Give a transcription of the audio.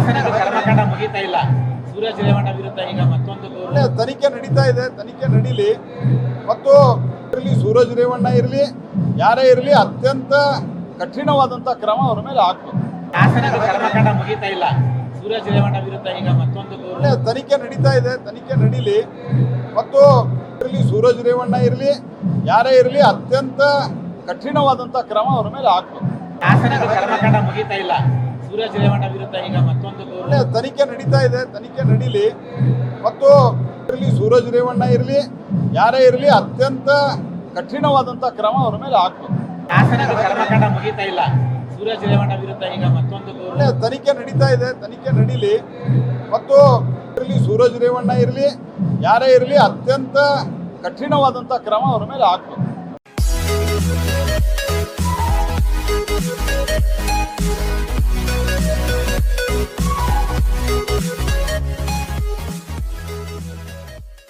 ಹಾಸನದ ಕರ್ಮಕಾಂಡ ಮುಗಿತಾ ಇಲ್ಲ. ಸೂರಜ್ ರೇವಣ್ಣ ವಿರುದ್ಧ ಈಗ ಮತ್ತೊಂದು ತನಿಖೆ ನಡೀತಾ ಇದೆ. ತನಿಖೆ ನಡೀಲಿ ಮತ್ತು ಇರಲಿ ಸೂರಜ್ ರೇವಣ್ಣ ಇರಲಿ ಯಾರೇ ಇರಲಿ ಅತ್ಯಂತ ಕಠಿಣವಾದಂಥ ಕ್ರಮ ಅವ್ರ ಮೇಲೆ ಆಗ್ತದೆ. ಹಾಸನದ ಕರ್ಮಕಾಂಡ ಮುಗಿತಾ ಇಲ್ಲ. ಸೂರಜ್ ರೇವಣ್ಣ ವಿರುದ್ಧ ಈಗ ಮತ್ತೊಂದು ತನಿಖೆ ನಡೀತಾ ಇದೆ. ತನಿಖೆ ನಡೀಲಿ ಮತ್ತು ಇರಲಿ ಸೂರಜ್ ರೇವಣ್ಣ ಇರಲಿ ಯಾರೇ ಇರಲಿ ಅತ್ಯಂತ ಕಠಿಣವಾದಂಥ ಕ್ರಮ ಅವ್ರ ಮೇಲೆ ಆಗ್ತದೆ. ಹಾಸನದ ಕರ್ಮಕಾಂಡ ಮುಗಿತಾ ಇಲ್ಲ. ಸೂರಜ್ ರೇವಣ್ಣ ವಿರುದ್ಧ ಈಗ ಮತ್ತೊಂದು ತನಿಖೆ ನಡೀತಾ ಇದೆ. ತನಿಖೆ ನಡೀಲಿ ಮತ್ತು ಇರಲಿ ಸೂರಜ್ ರೇವಣ್ಣ ಇರಲಿ ಯಾರೇ ಇರಲಿ ಅತ್ಯಂತ ಕಠಿಣವಾದಂಥ ಕ್ರಮ ಅವ್ರ ಮೇಲೆ ಆಗ್ತದೆ. ಹಾಸನದ ಕರ್ಮಕಾಂಡ ಮುಗಿತಾ ಇಲ್ಲ. ಸೂರಜ್ ರೇವಣ್ಣ ವಿರುದ್ಧ ಈಗ ಮತ್ತೊಂದು ತನಿಖೆ ನಡೀತಾ ಇದೆ. ತನಿಖೆ ನಡೀಲಿ ಮತ್ತು ಇರಲಿ ಸೂರಜ್ ರೇವಣ್ಣ ಇರಲಿ ಯಾರೇ ಇರಲಿ ಅತ್ಯಂತ ಕಠಿಣವಾದಂಥ ಕ್ರಮ ಅವ್ರ ಮೇಲೆ ಆಗ್ತದೆ.